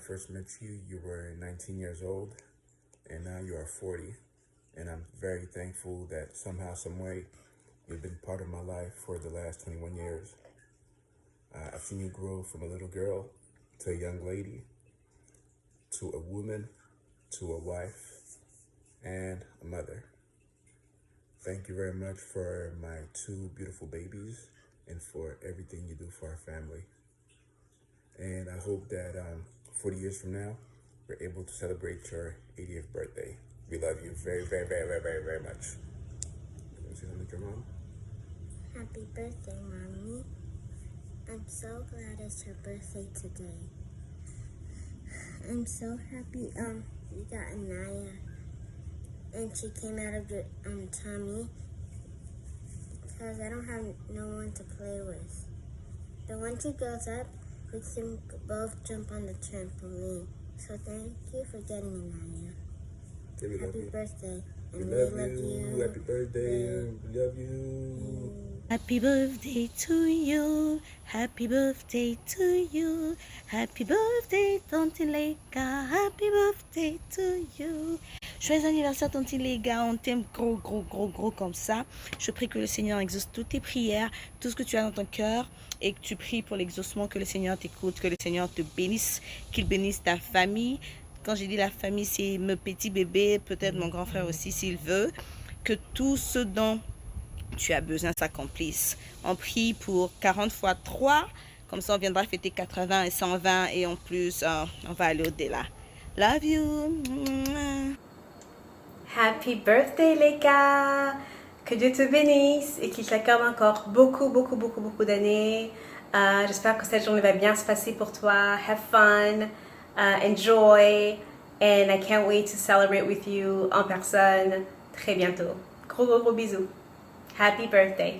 first met you, you were 19 years old, and now you are 40. And I'm very thankful that somehow, some way, you've been part of my life for the last 21 years. I've seen you grow from a little girl to a young lady, to a woman, to a wife, and a mother. Thank you very much for my 2 beautiful babies and for everything you do for our family. And I hope that 40 years from now, we're able to celebrate your 80th birthday. We love you very, very, very, very, very, very much. You want to say something to your mom? Happy birthday, Mommy. I'm so glad it's your birthday today. I'm so happy you got Anaya and she came out of your tummy because I don't have no one to play with. But when she grows up, we can both jump on the trampoline. So thank you for getting Anaya. Happy birthday. We love you. Happy birthday. We love you. Happy birthday to you. Happy birthday to you. Happy birthday, Tante Leka. Happy birthday to you. Joyeux anniversaire, Tante Leka. On t'aime gros, gros, gros, gros comme ça. Je prie que le Seigneur exauce toutes tes prières, tout ce que tu as dans ton cœur, et que tu pries pour l'exaucement, que le Seigneur t'écoute, que le Seigneur te bénisse, qu'il bénisse ta famille. Quand j'ai dit la famille, c'est mes petits bébés, peut-être mon grand frère aussi s'il veut, que tout ce dont tu as besoin s'accomplisse. On prie pour 40 fois 3, comme ça on viendra fêter 80 et 120 et en plus on va aller au-delà. Love you. Happy birthday Leka! Que Dieu te bénisse et qu'il t'accorde encore beaucoup, beaucoup, beaucoup, beaucoup d'années. J'espère que cette journée va bien se passer pour toi. Have fun. Enjoy, and I can't wait to celebrate with you en personne très bientôt. Gros, gros, gros bisous. Happy birthday.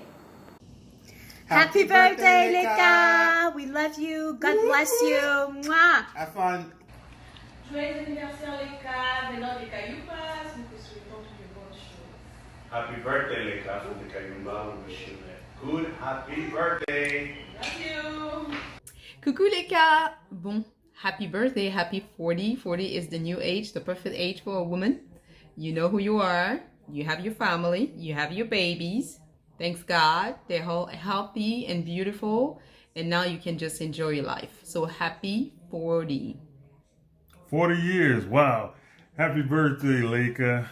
Happy birthday, Leka! We love you. God bless you. Mwah! Have fun. Joyeux anniversaire, Leka. Venant des Cayupas, nous te souhaitons toutes les bonnes choses. Happy birthday, Leka, from the Kayumba. We wish you a good, happy birthday. Love you. Coucou Leka! Bon. Happy birthday, happy 40. 40 is the new age, the perfect age for a woman. You know who you are. You have your family. You have your babies. Thanks God. They're all healthy and beautiful. And now you can just enjoy your life. So happy 40. 40 years. Wow. Happy birthday, Leka.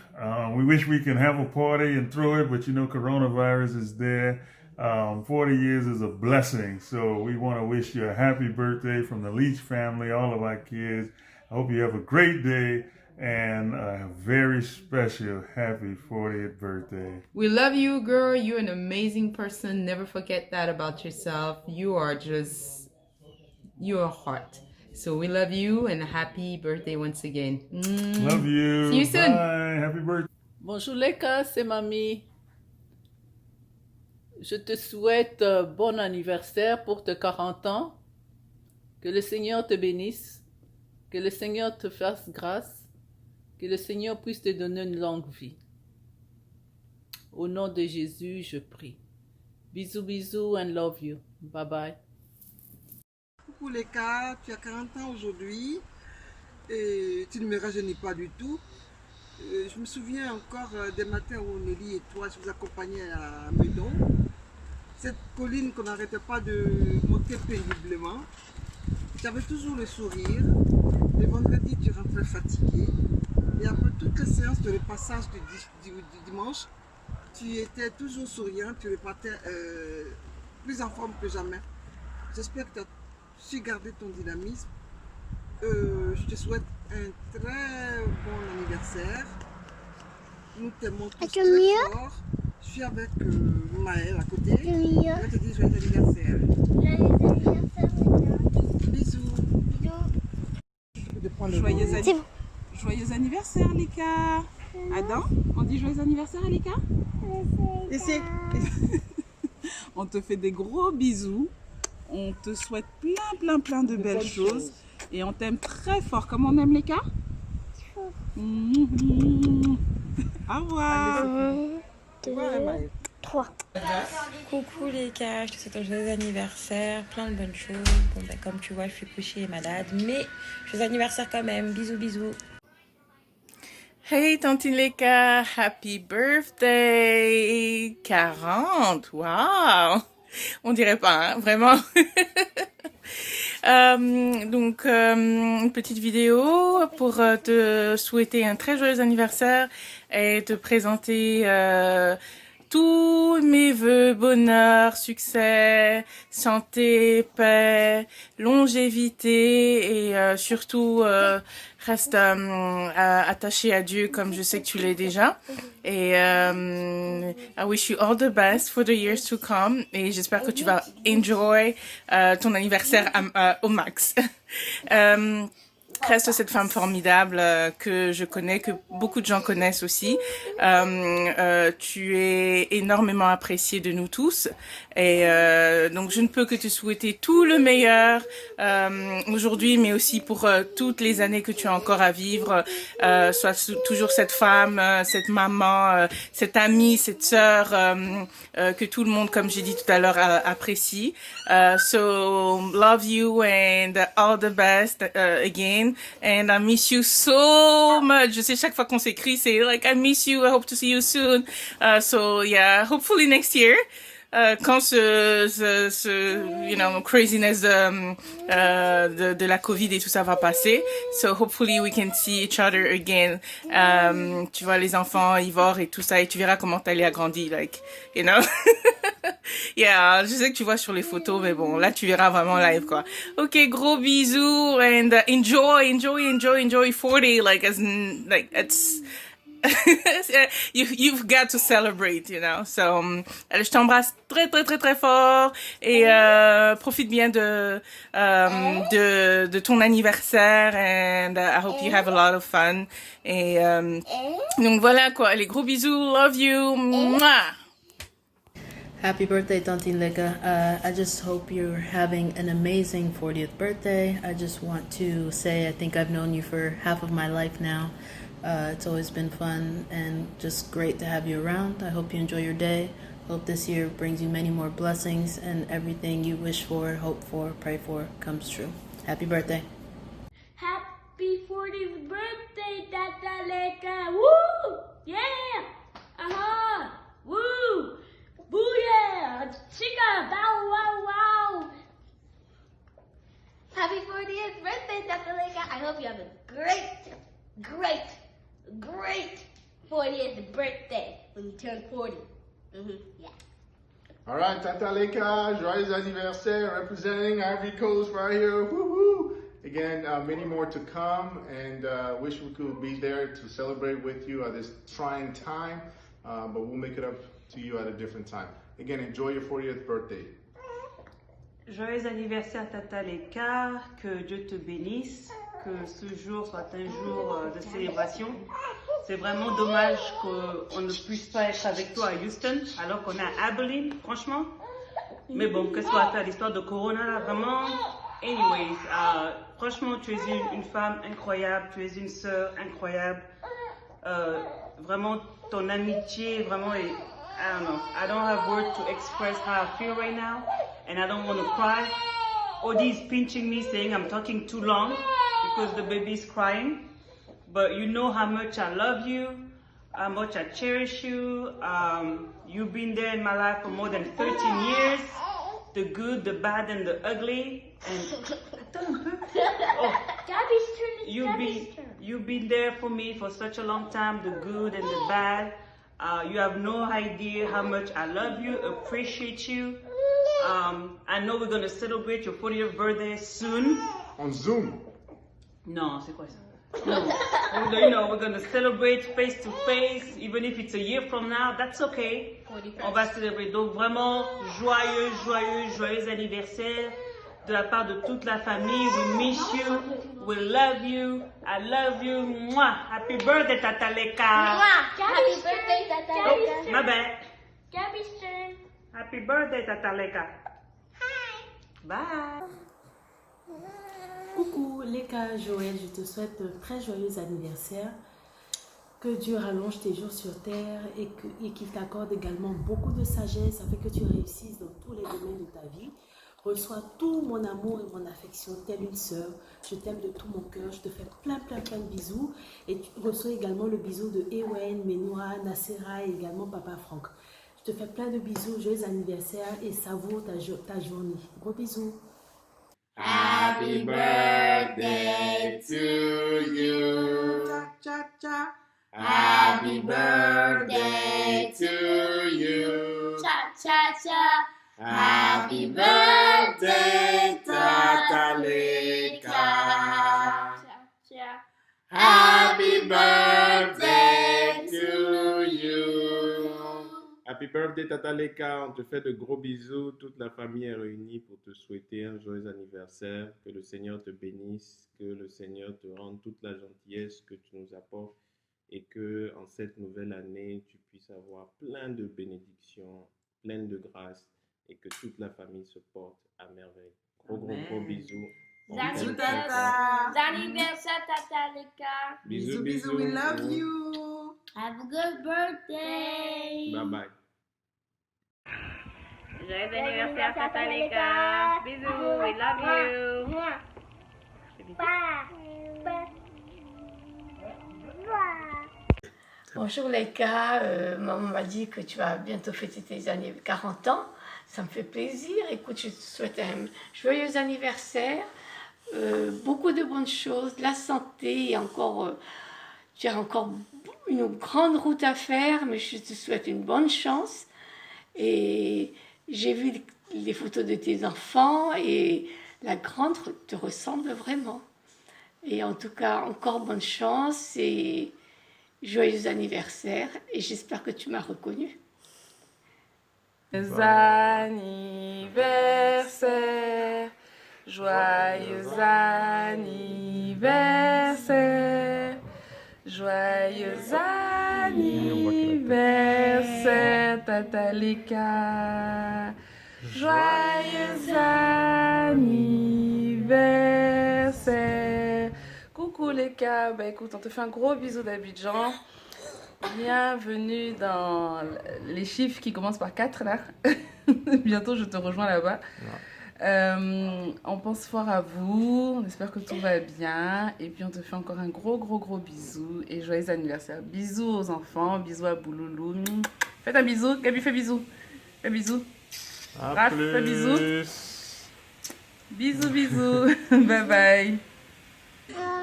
We wish we can have a party and throw it, but you know, coronavirus is there. 40 years is a blessing, so we want to wish you a happy birthday from the Leach family, all of our kids. I hope you have a great day and a very special happy 40th birthday. We love you, girl. You're an amazing person. Never forget that about yourself. You are just, you're a heart. So we love you and happy birthday once again. Love you. See you soon. Bye. Happy birthday. Bonjour Leka, c'est Mamie. Je te souhaite bon anniversaire pour tes 40 ans. Que le Seigneur te bénisse. Que le Seigneur te fasse grâce. Que le Seigneur puisse te donner une longue vie. Au nom de Jésus, je prie. Bisous, bisous and love you. Bye bye. Coucou Leka, tu as 40 ans aujourd'hui et tu ne me rajeunis pas du tout. Je me souviens encore des matins où Nelly et toi, je vous accompagnais à Meudon. Cette colline qu'on n'arrêtait pas de monter péniblement. Tu avais toujours le sourire. Le vendredi, tu rentrais fatigué. Et après toutes les séances de repassage du dimanche, tu étais toujours souriant, tu repartais plus en forme que jamais. J'espère que tu as su garder ton dynamisme. Je te souhaite un très bon anniversaire. Nous t'aimons tous très fort. Je suis avec Maëlle à côté. Je vais te dire joyeux anniversaire. Joyeux anniversaire, Bisous. Joyeux anniversaire, Leka. Adam, on dit joyeux anniversaire à Leka? Ici. On te fait des gros bisous. On te souhaite plein de belles choses. Et on t'aime très fort. Comme on aime Leka? Au revoir. Au revoir, Maëlle. 3. Coucou les gars, je te souhaite un joyeux anniversaire, plein de bonnes choses. Bon ben comme tu vois, je suis couchée et malade, mais joyeux anniversaire quand même. Bisous bisous. Hey Tantine Leka, happy birthday! 40, wow! On dirait pas, hein, vraiment. Une petite vidéo pour te souhaiter un très joyeux anniversaire et te présenter tous mes vœux, bonheur, succès, santé, paix, longévité et surtout reste attaché à Dieu comme je sais que tu l'es déjà. Et I wish you all the best for the years to come et j'espère que tu vas enjoy ton anniversaire au max. Reste cette femme formidable que je connais, que beaucoup de gens connaissent aussi. Tu es énormément appréciée de nous tous. Et donc, je ne peux que te souhaiter tout le meilleur aujourd'hui, mais aussi pour toutes les années que tu as encore à vivre. Sois toujours cette femme, cette maman, cette amie, cette sœur que tout le monde, comme j'ai dit tout à l'heure, apprécie. So, love you and all the best again. And I miss you so much. Je sais, chaque fois qu'on s'écrit, c'est like, I miss you, I hope to see you soon. So yeah, hopefully next year. Quand craziness de la Covid et tout ça va passer. So hopefully we can see each other again. Tu vois, les enfants, Ivor et tout ça, et tu verras comment Talia a grandi, like, you know. Yeah, je sais que tu vois sur les photos, mais bon, là tu verras vraiment live, quoi. Ok, gros bisous, and enjoy 40, like, it's... You've got to celebrate, you know. So, je t'embrasse très très très très fort et profite bien de ton anniversaire and I hope you have a lot of fun. Et donc voilà quoi, les gros bisous, love you. Mwah! Happy birthday, Tantine Leka. I just hope you're having an amazing 40th birthday. I just want to say I think I've known you for half of my life now. It's always been fun and just great to have you around. I hope you enjoy your day. Hope this year brings you many more blessings and everything you wish for, hope for, pray for comes true. Happy birthday. Happy 40th birthday, Tata Leka. Woo! Yeah! Woo! Booyah! Chica! Bow wow wow! Happy 40th birthday, Tata Leka. I hope you have a great 40th birthday when you turn 40. Yeah. All right, Tata Leka, joyeux anniversaire, representing Ivory Coast right here. Woohoo! Again, many more to come, and wish we could be there to celebrate with you at this trying time, but we'll make it up to you at a different time. Again, enjoy your 40th birthday. Joyeux anniversaire Tata Leka, que Dieu te bénisse, que ce jour soit un jour de célébration. C'est vraiment dommage qu'on ne puisse pas être avec toi à Houston alors qu'on est à Abilene, franchement. Mais bon, qu'est-ce qu'on va faire, l'histoire de Corona là, vraiment. Anyways, franchement, tu es une femme incroyable, tu es une sœur incroyable. Vraiment, ton amitié, vraiment, I don't know. I don't have words to express how I feel right now, and I don't want to cry. Odi is pinching me, saying I'm talking too long because the baby is crying. But you know how much I love you, how much I cherish you. You've been there in my life for more than 13 years. The good, the bad, and the ugly. And you've been there for me for such a long time, the good and the bad. You have no idea how much I love you, appreciate you. I know we're going to celebrate your 40th birthday soon. On Zoom? No, c'est quoi ça? No. You know, we're going to celebrate face to face, even if it's a year from now, that's okay. On va célébrer. Donc vraiment, joyeux anniversaire de la part de toute la famille. We miss you. We love you. I love you. Mwah. Happy birthday, Tata Leka. Happy birthday, Tata Leka. Oh, my bad. Gabby's turn. Happy birthday, Tata Leka. Hi. Bye. Coucou Leka, Joël, je te souhaite un très joyeux anniversaire. Que Dieu rallonge tes jours sur terre et qu'il t'accorde également beaucoup de sagesse afin que tu réussisses dans tous les domaines de ta vie. Reçois tout mon amour et mon affection, telle une sœur. Je t'aime de tout mon cœur. Je te fais plein de bisous. Et tu reçois également le bisou de Ewen, Menoua, Nassera et également Papa Franck. Je te fais plein de bisous, joyeux anniversaire et savoure ta journée. Gros bisous. Happy birthday to you. Cha, cha. Happy birthday to you. Cha cha cha. Happy birthday, Tata Leka. Happy birthday to you. Happy birthday Tata Leka, on te fait de gros bisous, toute la famille est réunie pour te souhaiter un joyeux anniversaire, que le Seigneur te bénisse, que le Seigneur te rende toute la gentillesse que tu nous apportes et que en cette nouvelle année, tu puisses avoir plein de bénédictions, plein de grâce et que toute la famille se porte à merveille. Gros bisous. Anniversaire Tata Leka. Bisous, we love you. Have a good birthday. Bye bye. Joyeux anniversaire Tata Leka. Bisous, we love you. Bonjour Leka, maman m'a dit que tu vas bientôt fêter tes 40 ans. Ça me fait plaisir. Écoute, je te souhaite un joyeux anniversaire, beaucoup de bonnes choses, de la santé et encore, tu as encore une grande route à faire, mais je te souhaite une bonne chance. Et j'ai vu les photos de tes enfants et la grande te ressemble vraiment. Et en tout cas, encore bonne chance et joyeux anniversaire. Et j'espère que tu m'as reconnue. Joyeux anniversaire, joyeux anniversaire, joyeux anniversaire, Tata Leka, joyeux anniversaire. Coucou Leka, bah écoute, on te fait un gros bisou d'Abidjan. Bienvenue dans les chiffres qui commencent par 4 là. Bientôt je te rejoins là-bas. On pense fort à vous, on espère que tout va bien et puis on te fait encore un gros bisou et joyeux anniversaire. Bisous aux enfants, bisous à Bouloulou. Faites un bisou, Gabi fait bisou. Fais bisou. Raph, fais bisou. Bisous. Bye bye.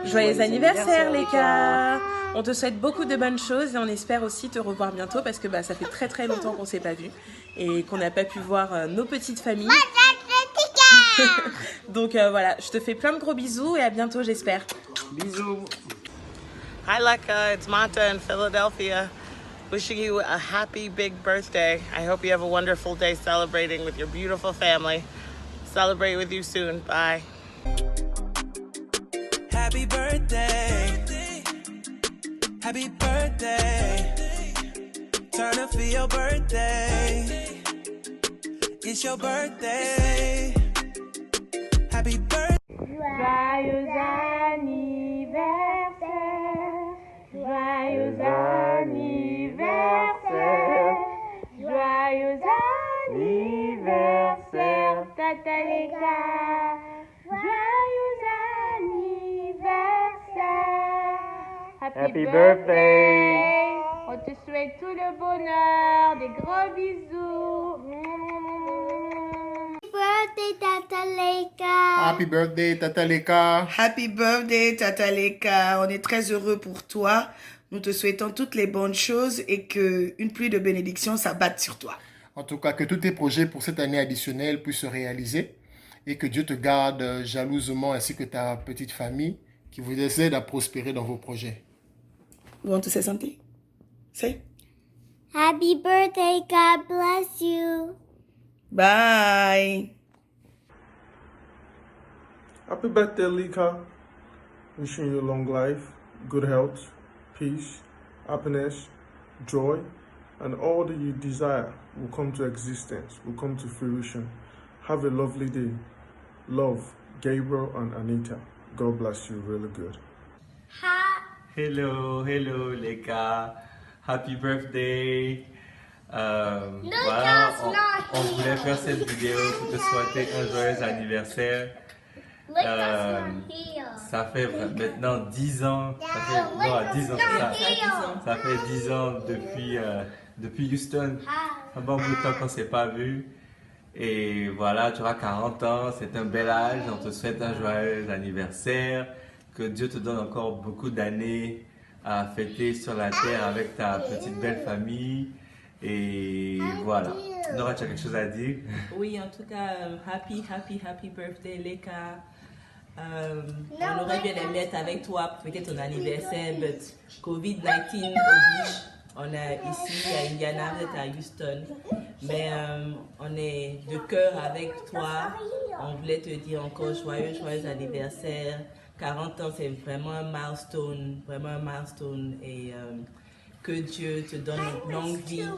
Joyeux anniversaire Leka. On te souhaite beaucoup de bonnes choses et on espère aussi te revoir bientôt parce que ça fait très longtemps qu'on ne s'est pas vu et qu'on n'a pas pu voir nos petites familles. Donc voilà, je te fais plein de gros bisous et à bientôt j'espère. Bisous. Hi Leka, it's Mata in Philadelphia. Wishing you a happy big birthday. I hope you have a wonderful day celebrating with your beautiful family. Celebrate with you soon. Bye. Happy birthday. Happy birthday. Turn up for your birthday. It's your birthday. Happy birthday. Joyeux anniversaire. Joyeux anniversaire. Joyeux anniversaire, Tata Leka. Joyeux anniversaire. Happy birthday. On te souhaite tout le bonheur, des gros bisous. Happy birthday, Tata Leka. Happy birthday, Tata Leka. Happy birthday, Tata Leka. On est très heureux pour toi. Nous te souhaitons toutes les bonnes choses et qu'une pluie de bénédictions s'abatte sur toi. En tout cas, que tous tes projets pour cette année additionnelle puissent se réaliser et que Dieu te garde jalousement ainsi que ta petite famille qui vous aide à prospérer dans vos projets. You want to say something? Say. Happy birthday, God bless you. Bye. Happy birthday, Leka. Wishing you long life, good health, peace, happiness, joy, and all that you desire will come to existence, will come to fruition. Have a lovely day. Love, Gabriel and Anita. God bless you really good. Hello, hello les gars. Happy birthday. Voilà, on voulait faire cette vidéo pour te souhaiter un joyeux anniversaire. Ça fait maintenant 10 ans, ça fait 10 ans, c'est ça. Ça fait 10 ans depuis Houston. Un bon bout de temps qu'on ne s'est pas vu. Et voilà, tu auras 40 ans, c'est un bel âge. On te souhaite un joyeux anniversaire. Que Dieu te donne encore beaucoup d'années à fêter sur la terre avec ta petite belle famille. Et voilà. Nora, tu as quelque chose à dire? Oui, en tout cas, happy birthday, Leka. On aurait bien aimé être avec toi pour fêter ton anniversaire, but COVID-19 oblige. On est ici à Indiana, vous êtes à Houston. Mais on est de cœur avec toi. On voulait te dire encore joyeux anniversaire. 40 ans, c'est vraiment un milestone. Et que Dieu te donne une longue vie.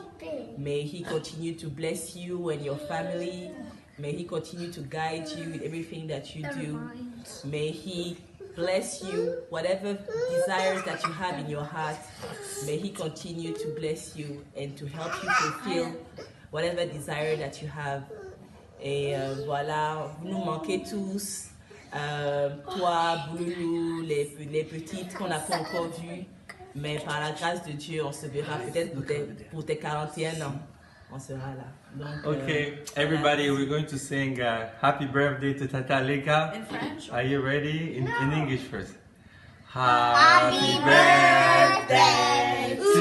May He continue to bless you and your family. May He continue to guide you in everything that you do. May He bless you, whatever desires that you have in your heart. May He continue to bless you and to help you fulfill whatever desire that you have. Et voilà, vous nous manquez tous. Toi, Boulou, les petites qu'on n'a pas encore vues. Mais par la grâce de Dieu, on se verra peut-être pour tes 41 ans. On sera là. Donc, Okay, everybody, we're going to sing Happy Birthday to Tata Leka. In French? Are you ready? In English first. Happy birthday to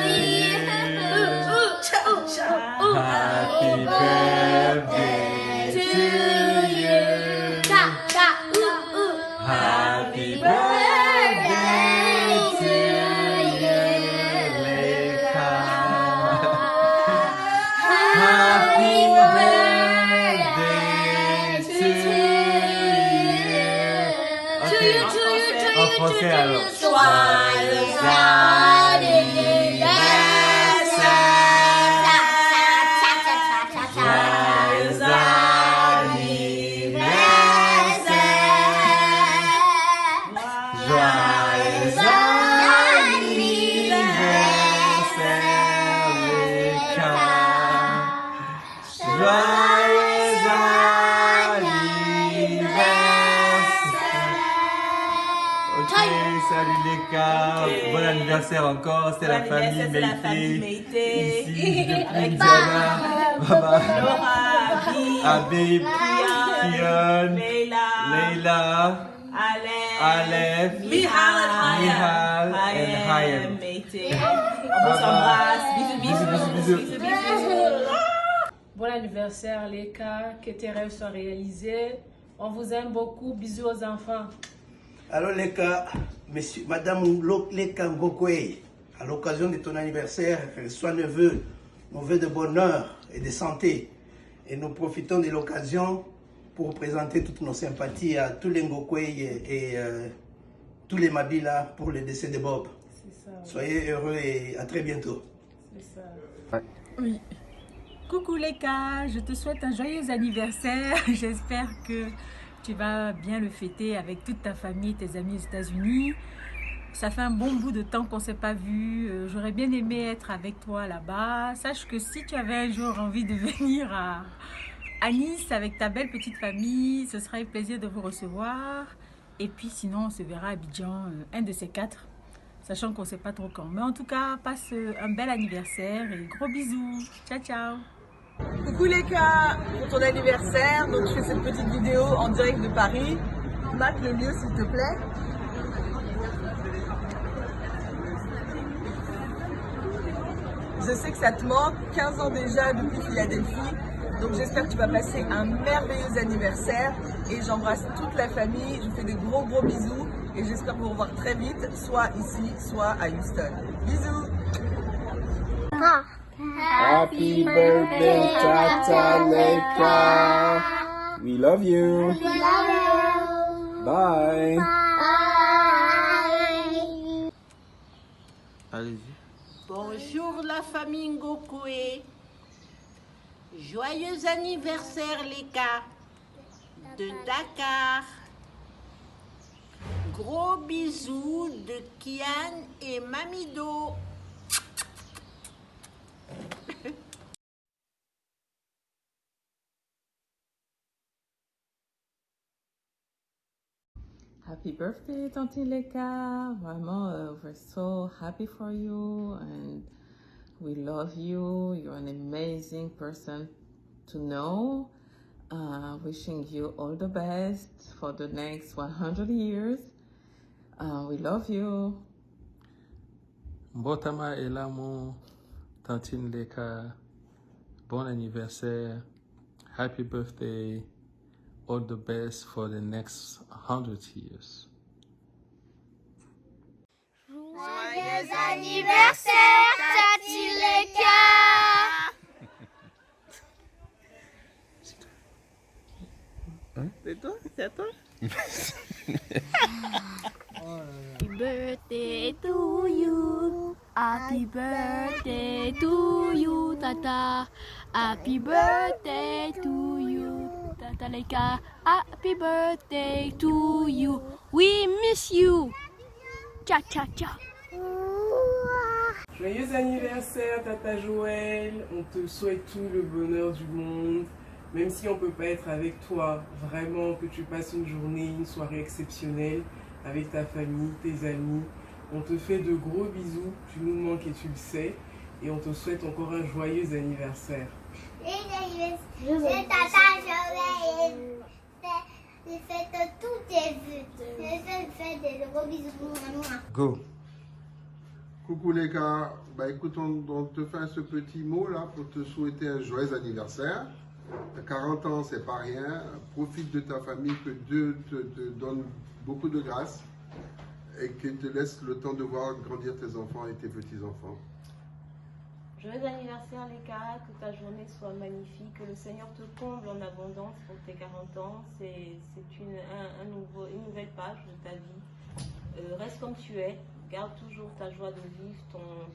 you. Happy birthday to you. Happy birthday to you, Leka. Happy birthday to you. En français alors. Joyeux Salut Leka, bon anniversaire encore, c'est la famille Meïté, ici depuis Indiana, Laura, Habib, Kian, Leila, Aleph, Mihal et Hayem. On vous embrasse, bisous. Bon anniversaire Leka, que tes rêves soient réalisés. On vous aime beaucoup, bisous aux enfants. Alors Leka, Madame Leka Ngokwe, à l'occasion de ton anniversaire, sois neveu, nos vœux de bonheur et de santé. Et nous profitons de l'occasion pour présenter toutes nos sympathies à tous les Ngokwe et tous les Mabila pour le décès de Bob. Ça, ouais. Soyez heureux et à très bientôt. C'est ça. Oui. Coucou Leka, je te souhaite un joyeux anniversaire. J'espère que tu vas bien le fêter avec toute ta famille, tes amis aux États-Unis. Ça fait un bon bout de temps qu'on ne s'est pas vu. J'aurais bien aimé être avec toi là-bas. Sache que si tu avais un jour envie de venir à Nice avec ta belle petite famille, ce sera un plaisir de vous recevoir. Et puis sinon, on se verra à Abidjan, un de ces 4, sachant qu'on ne sait pas trop quand. Mais en tout cas, passe un bel anniversaire et gros bisous. Ciao, ciao. Coucou Leka, pour ton anniversaire, donc je fais cette petite vidéo en direct de Paris. Marque le lieu s'il te plaît. Je sais que ça te manque, 15 ans déjà depuis Philadelphie, donc j'espère que tu vas passer un merveilleux anniversaire et j'embrasse toute la famille, je fais de gros bisous et j'espère vous revoir très vite, soit ici, soit à Houston. Bisous. Happy birthday, Tata Leka. We love you. Bye. Allez-y. Bonjour la famille Ngokwe. Joyeux anniversaire Leka de Dakar. gros bisous de Kian et Mamido. Happy birthday, Tante Leka. Vraiment, we're so happy for you and we love you. You're an amazing person to know. Wishing you all the best for the next 100 years. We love you. Mbotama Elamo, Tantine Leka, bon anniversaire, happy birthday, all the best for the next 100 years. Joyeux anniversaire, Tati Leka! C'est toi? C'est à toi? Happy birthday to you. Happy birthday to you, Tata. Happy birthday to you, Tata Leka. Happy birthday to you. We miss you. Ciao, ciao, ciao. Joyeux anniversaire, Tata Joël. On te souhaite tout le bonheur du monde. Même si on ne peut pas être avec toi, vraiment que tu passes une journée, une soirée exceptionnelle avec ta famille, tes amis. On te fait de gros bisous, tu nous manques et tu le sais. Et on te souhaite encore un joyeux anniversaire. C'est Tata Joël. Je fais tous tes vœux. Je fais des gros bisous. Go. Coucou les gars. Bah écoute, on te fait ce petit mot là pour te souhaiter un joyeux anniversaire. 40 ans, c'est pas rien. Profite de ta famille, que Dieu te donne beaucoup de grâce et qu'il te laisse le temps de voir grandir tes enfants et tes petits-enfants. Joyeux anniversaire Leka, que ta journée soit magnifique, que le Seigneur te comble en abondance pour tes 40 ans. C'est une nouvelle page de ta vie. Reste comme tu es, garde toujours ta joie de vivre,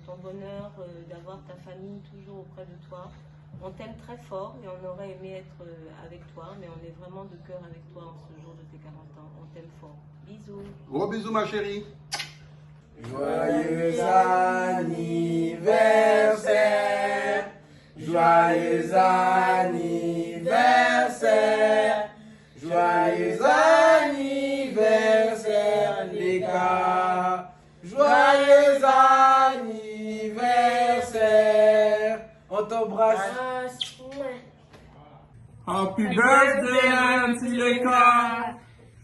ton bonheur, d'avoir ta famille toujours auprès de toi. On t'aime très fort et on aurait aimé être avec toi, mais on est vraiment de cœur avec toi en ce jour de tes 40 ans. On t'aime fort. Bisous. Gros bisous ma chérie. Joyeux anniversaire, joyeux anniversaire, joyeux anniversaire les gars, joyeux anniversaire, on t'embrasse. Happy birthday, Auntie Leka!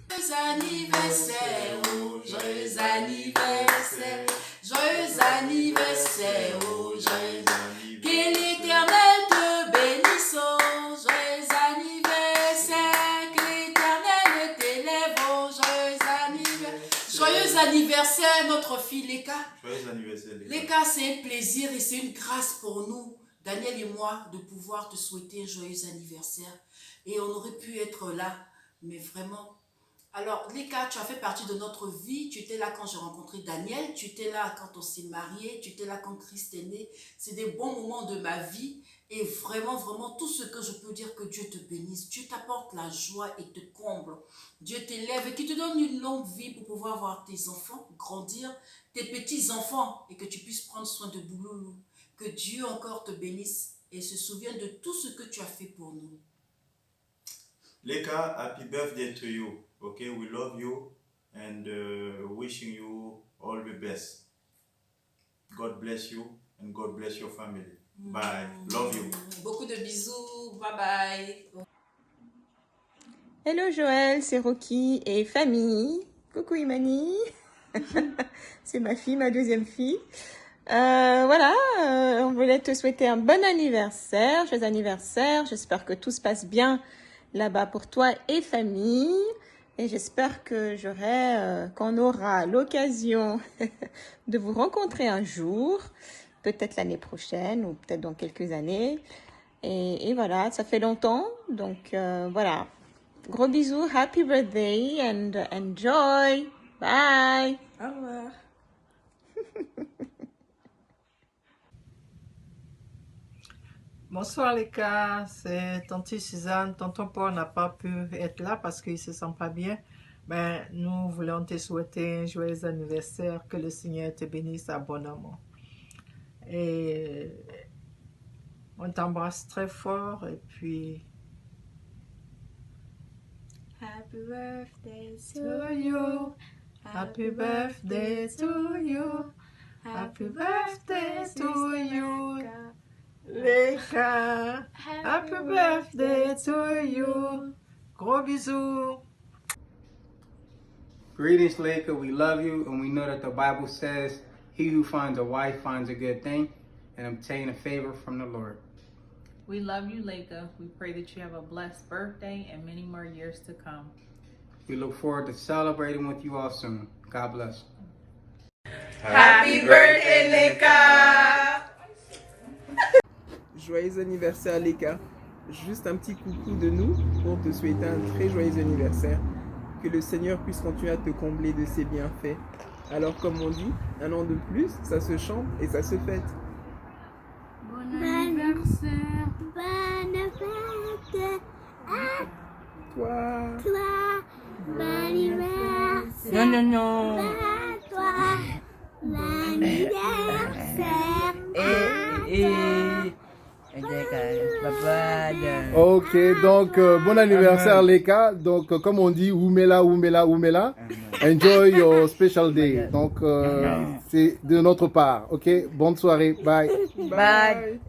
Joyeux anniversaire, oh, joyeux anniversaire, joyeux anniversaire, oh, joyeux anniversaire. Que l'Éternel te bénisse, oh, joyeux anniversaire, que l'Éternel t'élève, oh, joyeux anniversaire. Joyeux anniversaire, notre fille Leka. Joyeux anniversaire, Leka. Leka, c'est un plaisir et c'est une grâce pour nous, Daniel et moi, de pouvoir te souhaiter un joyeux anniversaire. Et on aurait pu être là, mais vraiment. Alors, Leka, tu as fait partie de notre vie. Tu étais là quand j'ai rencontré Daniel. Tu étais là quand on s'est mariés. Tu étais là quand Christ est né. C'est des bons moments de ma vie. Et vraiment, vraiment, tout ce que je peux dire, que Dieu te bénisse. Dieu t'apporte la joie et te comble. Dieu t'élève et qui te donne une longue vie pour pouvoir voir tes enfants grandir, tes petits-enfants, et que tu puisses prendre soin de Bouloulou. Que Dieu encore te bénisse et se souvienne de tout ce que tu as fait pour nous. Leka, happy birthday to you. Okay, we love you and wishing you all the best. God bless you and God bless your family. Bye. Love you. Beaucoup de bisous. Bye bye. Hello Joël, c'est Rocky et famille. Coucou Imani. C'est ma fille, ma deuxième fille. Voilà, on voulait te souhaiter un bon anniversaire, joyeux anniversaire. J'espère que tout se passe bien là-bas pour toi et famille. Et j'espère que qu'on aura l'occasion de vous rencontrer un jour, peut-être l'année prochaine ou peut-être dans quelques années. Et voilà, ça fait longtemps, donc voilà. Gros bisous, happy birthday and enjoy. Bye. Au revoir. Bonsoir les gars, c'est Tante Suzanne. Tonton Paul n'a pas pu être là parce qu'il ne se sent pas bien. Ben, nous voulons te souhaiter un joyeux anniversaire, que le Seigneur te bénisse abondamment. Et on t'embrasse très fort et puis... Happy birthday to you. Happy birthday to you. Happy birthday to you. Leka, happy birthday to you. Gros bisous. Greetings, Leka. We love you, and we know that the Bible says, he who finds a wife finds a good thing and obtain a favor from the Lord. We love you, Leka. We pray that you have a blessed birthday and many more years to come. We look forward to celebrating with you all soon. God bless. Happy birthday, Leka! Joyeux anniversaire, Leka. Juste un petit coucou de nous pour te souhaiter un très joyeux anniversaire. Que le Seigneur puisse continuer à te combler de ses bienfaits. Alors, comme on dit, un an de plus, ça se chante et ça se fête. Bon anniversaire. Bonne fête à toi. Bon anniversaire. Non, non, non. À toi. Bon anniversaire. Ok, donc bon anniversaire Leka. Donc comme on dit, Oumela, Oumela, Oumela. Enjoy your special day. Donc c'est de notre part. Ok, bonne soirée. Bye. Bye.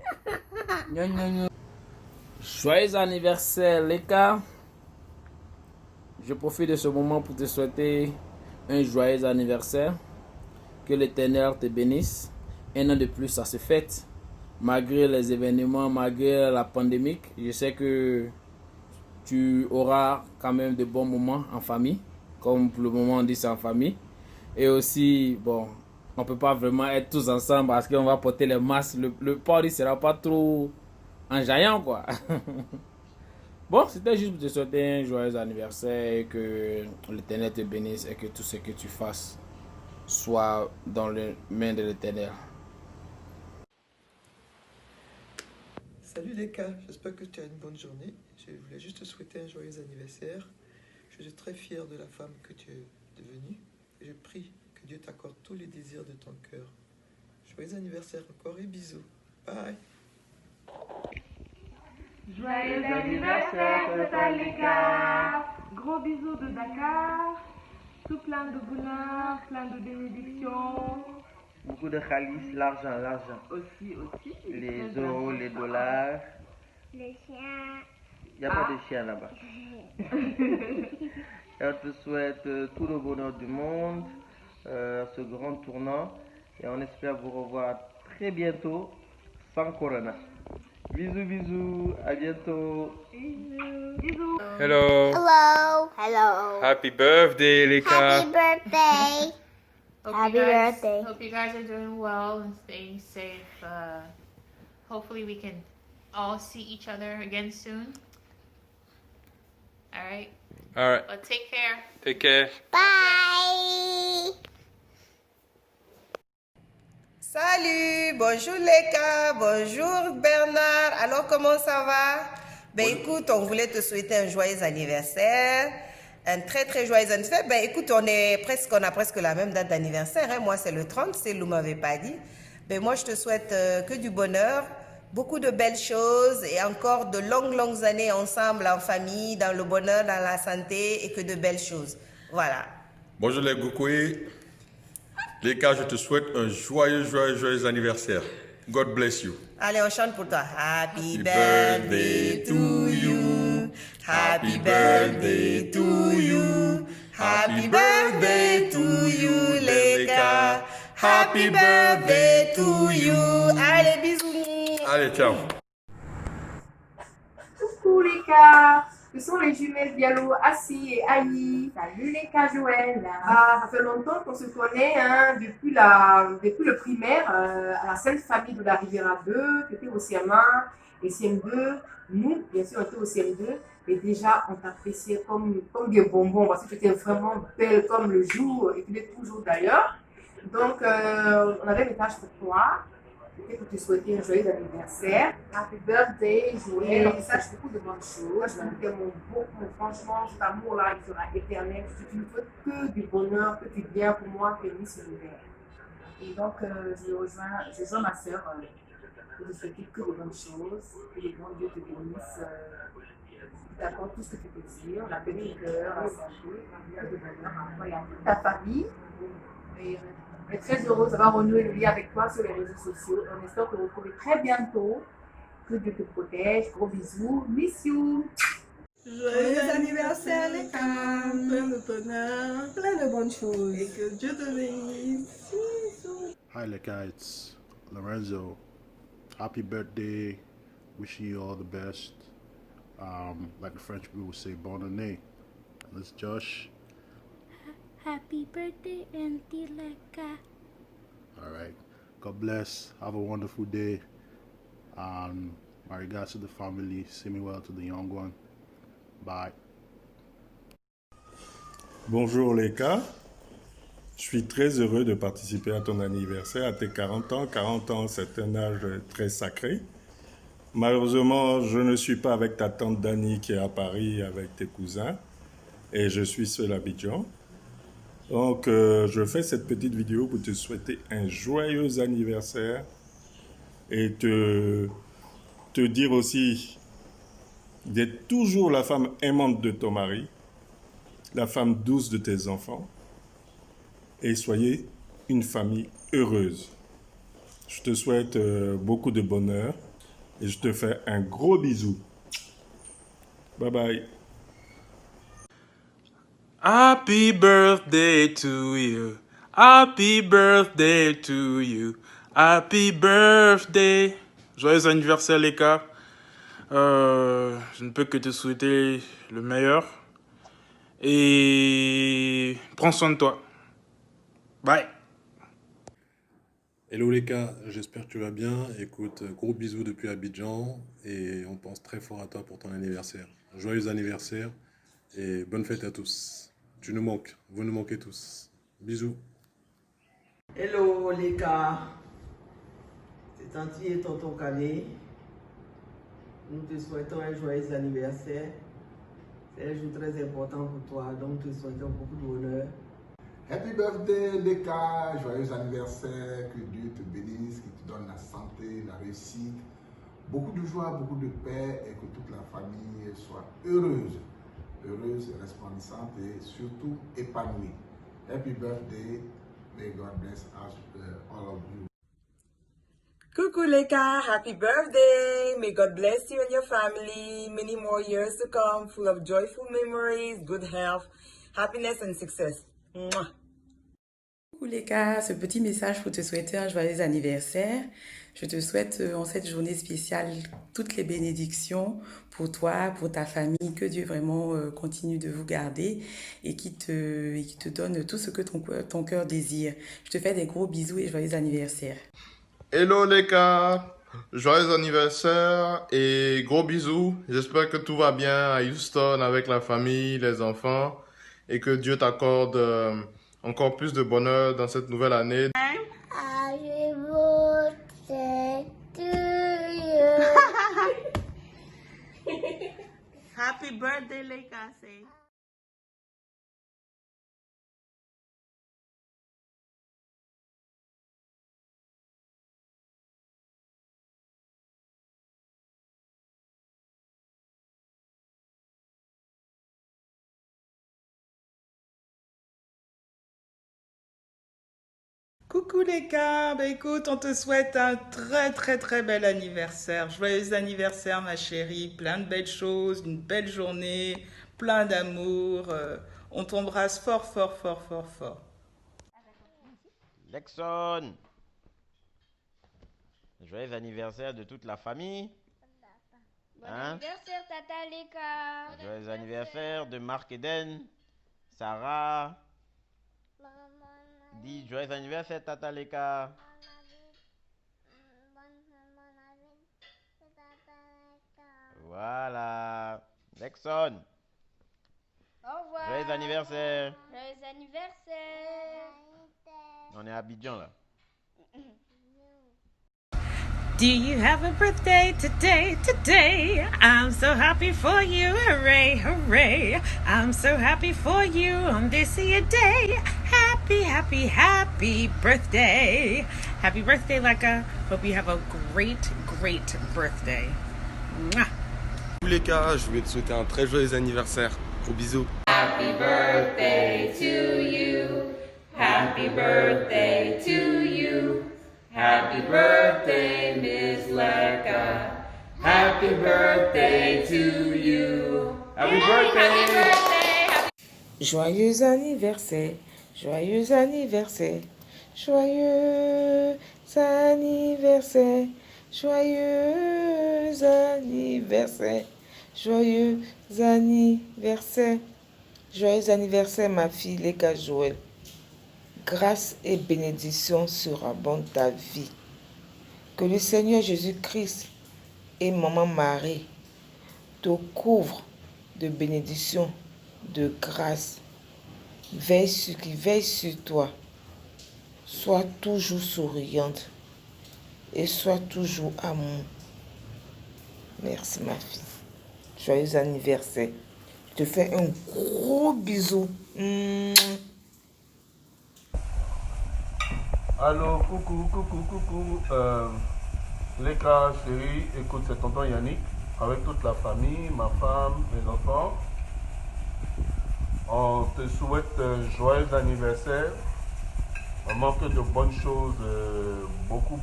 Joyeux anniversaire, Leka. Je profite de ce moment pour te souhaiter un joyeux anniversaire. Que l'Éternel te bénisse. Un an de plus, ça se fête. Malgré les événements, malgré la pandémie, je sais que tu auras quand même de bons moments en famille. Comme pour le moment, on dit c'est en famille. Et aussi, bon, on ne peut pas vraiment être tous ensemble parce qu'on va porter les masques. Le party ne sera pas trop enjaillant, quoi. Bon, c'était juste pour te souhaiter un joyeux anniversaire et que l'Éternel te bénisse et que tout ce que tu fasses soit dans les mains de l'Éternel. Salut Leka, j'espère que tu as une bonne journée. Je voulais juste te souhaiter un joyeux anniversaire. Je suis très fier de la femme que tu es devenue. Et je prie que Dieu t'accorde tous les désirs de ton cœur. Joyeux anniversaire encore et bisous. Bye. Joyeux anniversaire, Tata Leka. Gros bisous de Dakar. Tout plein de bonheur, plein de bénédictions. Beaucoup de khalis, l'argent. Aussi. Les euros, les dollars. Les chiens. Il n'y a pas de chien là-bas. Et on te souhaite tout le bonheur du monde, ce grand tournant. Et on espère vous revoir très bientôt, sans corona. Bisous, à bientôt. Bisous. Hello. Hello. Happy birthday, Leka. Happy birthday. Happy birthday. Hope you guys are doing well and staying safe. Hopefully we can all see each other again soon. All right? All right. Well, take care. Take care. Bye. Salut, bonjour Leka, bonjour Bernard. Alors comment ça va? Ben écoute, on voulait te souhaiter un joyeux anniversaire. Un très très joyeux anniversaire. Ben écoute, on a presque la même date d'anniversaire. Hein. Moi c'est le 30, c'est Lou m'avait pas dit. Ben moi je te souhaite que du bonheur, beaucoup de belles choses et encore de longues années ensemble en famille, dans le bonheur, dans la santé et que de belles choses. Voilà. Bonjour les Gokoué. Leka, je te souhaite un joyeux anniversaire. God bless you. Allez, on chante pour toi. Happy birthday to you. Happy birthday to you. Happy birthday to you, Leka. Happy birthday to you. Allez, bisous. Allez, ciao. Coucou Leka, ce sont les jumelles Diallo, Assi et Aïe. Salut Leka, Joël. Ça fait longtemps qu'on se connaît, hein, depuis le primaire, à la Sainte Famille de la Riviera 2, qui était au CM1 et CM2. Nous, bien sûr, on était au CM2, mais déjà, on t'appréciait comme des bonbons, parce que tu étais vraiment belle comme le jour, et tu l'es toujours d'ailleurs. Donc, on avait des tâches pour toi. profiter pour te souhaiter un joyeux anniversaire. Happy birthday, Joël. On te sache beaucoup de bonnes choses. Nous t'aimons beaucoup. Franchement, cet amour-là, il sera éternel. Si tu ne veux que du bonheur, que du bien pour moi, que Miss Univers. Et donc, je rejoins ma soeur pour te souhaiter que de bonnes choses. Que les grands dieux te bénissent. T'apporte tout ce que tu désires, la paix du cœur, la santé, que de bonheur à toi et à toute ta famille. Et on est très heureuse d'avoir renoué le lien avec toi sur les réseaux sociaux. On espère te retrouver très bientôt. Que Dieu te protège. Gros bisous. Miss you. Joyeux anniversaire les gars, plein de bonheur, plein de bonnes choses et que Dieu te bénisse. Hi Leka, it's Lorenzo. Happy birthday. Wishing you all the best. Like the French people would say, bonne année. And it's Josh. Happy birthday, Auntie Leka. All right. God bless. Have a wonderful day. My regards to the family. See me well to the young one. Bye. Bonjour Leka. Je suis très heureux de participer à ton anniversaire, à tes 40 ans. 40 ans, c'est un âge très sacré. Malheureusement, je ne suis pas avec ta tante Dani qui est à Paris avec tes cousins. Et je suis seul à Abidjan. Donc, je fais cette petite vidéo pour te souhaiter un joyeux anniversaire. Et te dire aussi d'être toujours la femme aimante de ton mari, la femme douce de tes enfants, et soyez une famille heureuse. Je te souhaite beaucoup de bonheur et je te fais un gros bisou. Bye bye. Happy birthday to you. Happy birthday to you. Happy birthday. Joyeux anniversaire Leka. Je ne peux que te souhaiter le meilleur. Et prends soin de toi. Bye. Hello Leka, j'espère que tu vas bien. Écoute, gros bisous depuis Abidjan et on pense très fort à toi pour ton anniversaire. Joyeux anniversaire et bonne fête à tous. Tu nous manques, vous nous manquez tous. Bisous. Hello Leka, c'est Tanti et Tonton Canet. Nous te souhaitons un joyeux anniversaire. C'est un jour très important pour toi, donc te souhaitons beaucoup de bonheur. Happy birthday, Leka, joyeux anniversaire, que Dieu te bénisse, qu'il te donne la santé, la réussite, beaucoup de joie, beaucoup de paix et que toute la famille soit heureuse, resplendissante et surtout épanouie. Happy birthday, may God bless us, all of you. Coucou Leka, happy birthday! May God bless you and your family. Many more years to come, full of joyful memories, good health, happiness and success. Mwah. Coucou Leka, ce petit message pour te souhaiter un joyeux anniversaire. Je te souhaite en cette journée spéciale toutes les bénédictions pour toi, pour ta famille, que Dieu vraiment continue de vous garder et qui te donne tout ce que ton cœur désire. Je te fais des gros bisous et joyeux anniversaire. Hello Leka, joyeux anniversaire et gros bisous. J'espère que tout va bien à Houston avec la famille, les enfants et que Dieu t'accorde encore plus de bonheur dans cette nouvelle année. Happy birthday to you. Happy birthday Leka, say. Coucou Leka, bah écoute, on te souhaite un très bel anniversaire. Joyeux anniversaire ma chérie, plein de belles choses, une belle journée, plein d'amour. On t'embrasse fort. Lexon, joyeux anniversaire de toute la famille. Bon anniversaire Tata Leka. Joyeux anniversaire de Marc Eden, Sarah. Dis joyeux anniversaire Tata Leka. Voilà. Lexon. Au revoir. Joyeux anniversaire. Joyeux anniversaire. On est à Abidjan là. Do you have a birthday today, today? I'm so happy for you, hooray, hooray. I'm so happy for you on this your day. Happy, happy, happy birthday. Happy birthday, Leka. Hope you have a great, great birthday. Mwah. Tous les cas, je voulais te souhaiter un très joyeux anniversaire. Gros bisous. Happy birthday to you. Happy birthday to you. Happy birthday, Miss Leka. Happy birthday to you. Happy birthday. Joyeux anniversaire, joyeux anniversaire, joyeux anniversaire, joyeux anniversaire, joyeux anniversaire, joyeux anniversaire ma fille Leka Joël. Grâce et bénédiction surabondent ta vie. Que le Seigneur Jésus-Christ et Maman Marie te couvrent de bénédiction, de grâce. Veille sur toi. Sois toujours souriante et sois toujours amour. Merci ma fille. Joyeux anniversaire. Je te fais un gros bisou. Allô, coucou. Leka, chérie, écoute, c'est tonton Yannick, avec toute la famille, ma femme, mes enfants. On te souhaite un joyeux anniversaire. Vraiment que de bonnes choses, beaucoup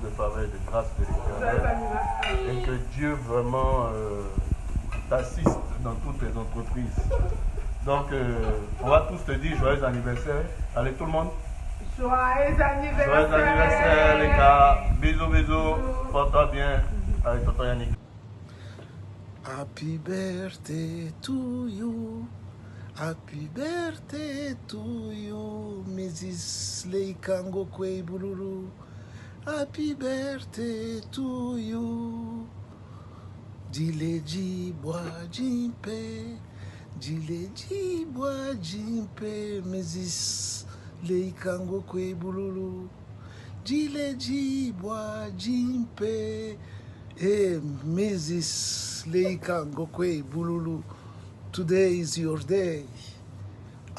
de faveurs et de grâce de l'Éternel. Et que Dieu vraiment t'assiste dans toutes tes entreprises. Donc, on va tous te dire joyeux anniversaire. Allez, tout le monde. Joyeux anniversaire. Joyeux anniversaire, les gars. Bisous. Porte-toi bien avec tonton Yannick. Happy birthday to you. Happy birthday to you, Mrs. Leka Ngokwe Bululu. Happy birthday to you. Dileji bois jimpe. Dileji bois jimpe, Mrs. Leka Ngokwe Bululu. Dileji bois jimpe. Hey, Mrs. Leka Ngokwe Bululu. Today is your day.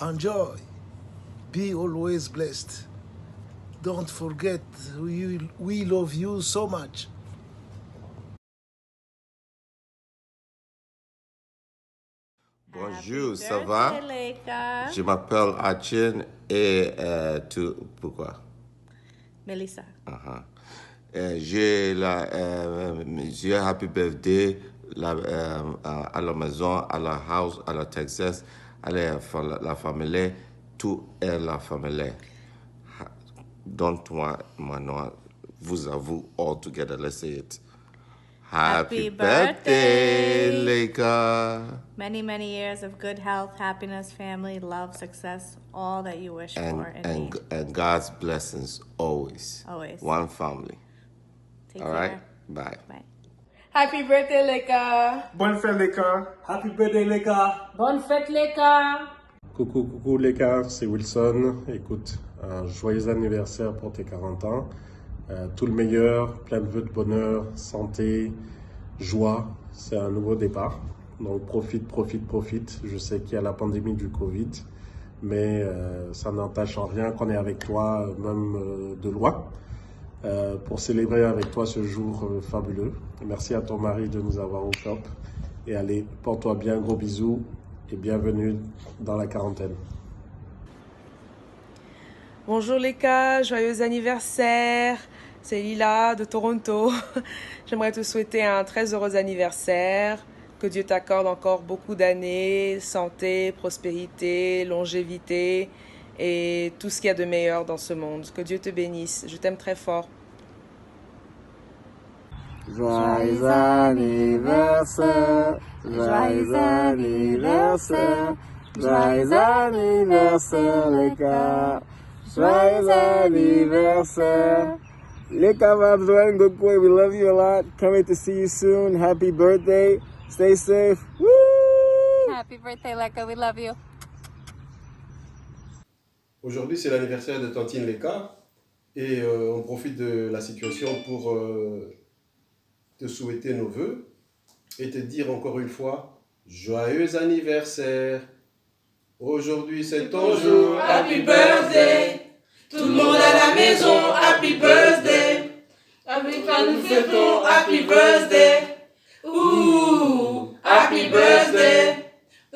Enjoy. Be always blessed. Don't forget, we love you so much. Bonjour, ça va? Je m'appelle Achin et pourquoi? Melissa. J'ai happy birthday à la maison, à la house, à la Texas, à la famille, tout est la famille. Donne-moi maintenant, vous à vous, all together, let's say it. Happy birthday, Leka. Many, many years of good health, happiness, family, love, success, all that you wish for and need. And God's blessings always. Always. One family. Take all care. Right? Bye. Bye. Happy birthday, Leka. Bonne fête, Leka. Happy birthday, Leka. Bonne fête, Leka. Coucou, Leka, c'est Wilson. Écoute, un joyeux anniversaire pour tes 40 ans. Tout le meilleur, plein de vœux de bonheur, santé, joie. C'est un nouveau départ. Donc profite. Je sais qu'il y a la pandémie du Covid, mais ça n'entache en rien qu'on est avec toi, même de loin, pour célébrer avec toi ce jour fabuleux. Merci à ton mari de nous avoir au top. Et allez, porte-toi bien, gros bisous et bienvenue dans la quarantaine. Bonjour Leka, joyeux anniversaire. C'est Lila de Toronto. J'aimerais te souhaiter un très heureux anniversaire. Que Dieu t'accorde encore beaucoup d'années, santé, prospérité, longévité et tout ce qu'il y a de meilleur dans ce monde. Que Dieu te bénisse. Je t'aime très fort. Joyeux anniversaire, joyeux anniversaire, joyeux anniversaire, Leka. Joyeux anniversaire. Leka Vabzoen Ngokwe, we love you a lot. Can't wait to see you soon. Happy birthday. Stay safe. Woo! Happy birthday, Leka. We love you. Aujourd'hui, c'est l'anniversaire de Tantine Leka. Et on profite de la situation pour te souhaiter nos vœux et te dire encore une fois, joyeux anniversaire. Aujourd'hui c'est ton jour, Happy birthday. Tout le monde à la maison, happy birthday. Avec toi nous fêtons, happy birthday. Ouh, happy birthday.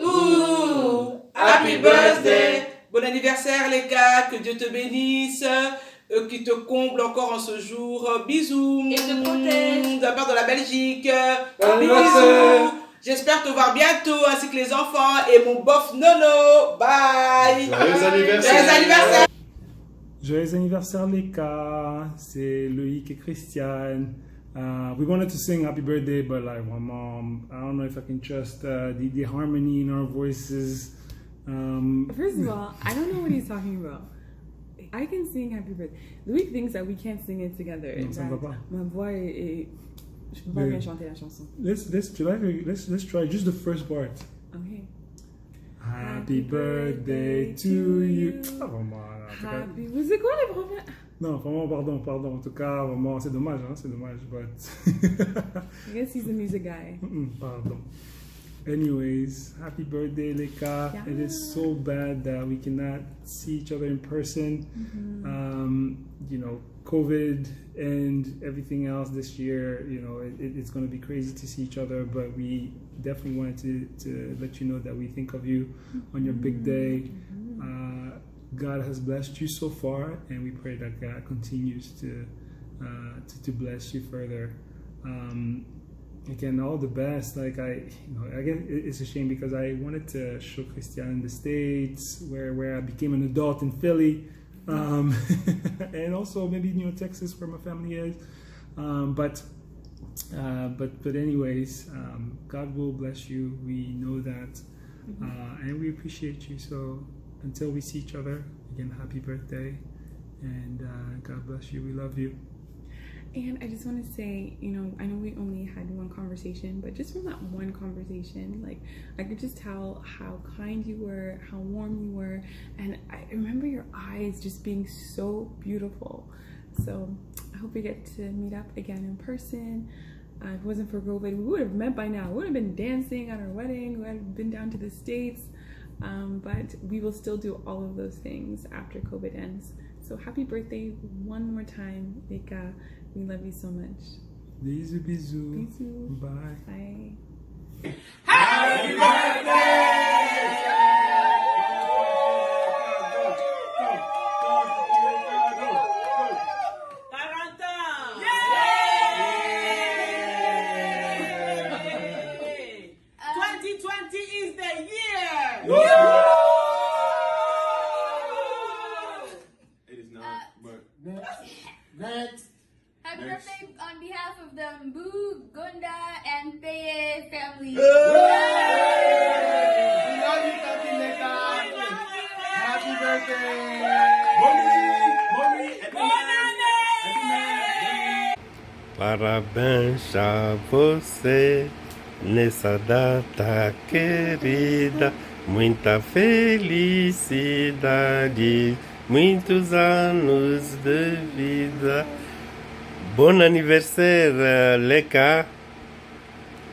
Ouh, happy birthday. Bon anniversaire les gars, que Dieu te bénisse, qu'il te comble encore en ce jour. Bisous. Et te protège. De la part de la Belgique. Bon anniversaire. Bisous. J'espère te voir bientôt ainsi que les enfants et mon bof Nono. Bye. Joyeux anniversaire. Joyeux anniversaire. Joyeux anniversaire les gars, c'est Loïc et Christiane. We wanted to sing happy birthday, but like my mom, I don't know if I can trust the harmony in our voices. First of all, I don't know what he's talking about. I can sing happy birthday. Louis thinks that we can't sing it together. Non, ça ne va pas. Ma voix est... Je peux pas bien chanter la chanson. Let's try just the first part. Okay. Happy birthday to you. Ah, vraiment, Happy... C'est quoi les problèmes? Non, vraiment, pardon. En tout cas, vraiment, c'est dommage, but... I guess he's a music guy. Pardon. Anyways, happy birthday, Leka. Yeah. It is so bad that we cannot see each other in person. You know, COVID and everything else this year, you know, it's going to be crazy to see each other, but we definitely wanted to let you know that we think of you on your big day. God has blessed you so far, and we pray that God continues to bless you further. Again, all the best. Like again, it's a shame because I wanted to show Christian in the States, where I became an adult in Philly, and also maybe Texas, where my family is. But anyways, God will bless you. We know that, and we appreciate you. So until we see each other again, happy birthday, and God bless you. We love you. And I just want to say, I know we only had one conversation, but just from that one conversation, like, I could just tell how kind you were, how warm you were, and I remember your eyes just being so beautiful. So I hope we get to meet up again in person. If it wasn't for COVID, we would have met by now. We would have been dancing at our wedding. We would have been down to the States. But we will still do all of those things after COVID ends. So happy birthday one more time, Leka. We love you so much. Bisous. Bisous. Bye. Bye. Happy birthday! Next. Happy birthday on behalf of the Mbu, Gunda, and Peye family. We love you, Tati Leka. Happy birthday. Parabéns a você nessa data querida, muita felicidade, muitos anos de vida. Bon anniversaire, Leka.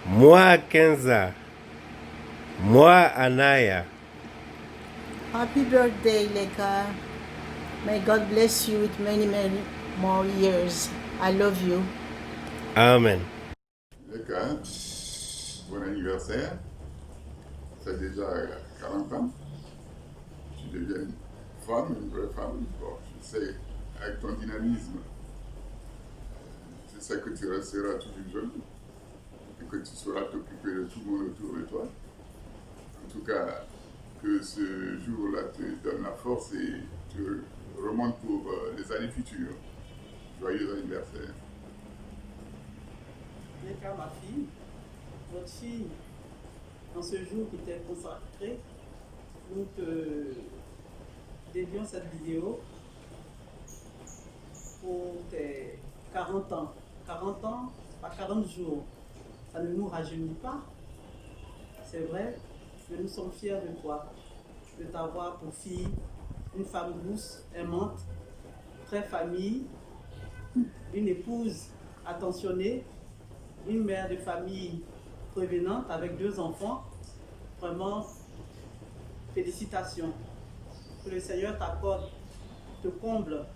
Moi, Kenza. Moi, Anaya. Happy birthday, Leka. May God bless you with many, many more years. I love you. Amen. Leka, bon anniversaire. Ça fait déjà 40 ans. Tu deviens une femme, une vraie femme. Bon, je sais, avec ton dynamisme, je sais que tu resteras toujours jeune et que tu sauras t'occuper de tout le monde autour de toi. En tout cas, que ce jour-là te donne la force et te remonte pour les années futures. Joyeux anniversaire. Leka, ma fille, votre fille, en ce jour qui t'est consacré, nous te dédions cette vidéo pour tes 40 ans. 40 ans, pas 40 jours. Ça ne nous rajeunit pas, c'est vrai, mais nous sommes fiers de toi, de t'avoir pour fille, une femme douce, aimante, très famille, une épouse attentionnée, une mère de famille prévenante avec 2 enfants. Vraiment, félicitations. Que le Seigneur t'accorde, te comble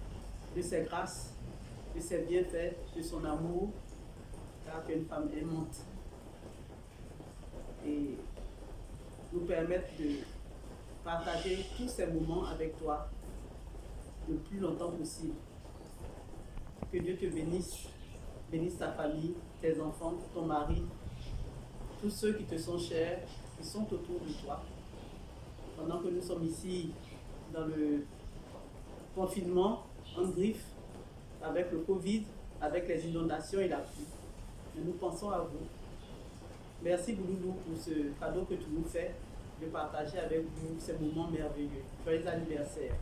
de ses grâces, de ses bienfaits, de son amour, car tu es une femme aimante. Et nous permettre de partager tous ces moments avec toi le plus longtemps possible. Que Dieu te bénisse, bénisse ta famille, tes enfants, ton mari, tous ceux qui te sont chers, qui sont autour de toi. Pendant que nous sommes ici dans le confinement, en griffe, avec le Covid, avec les inondations et la pluie. Mais nous pensons à vous. Merci Bouloulou pour ce cadeau que tu nous fais de partager avec vous ces moments merveilleux. Joyeux anniversaire.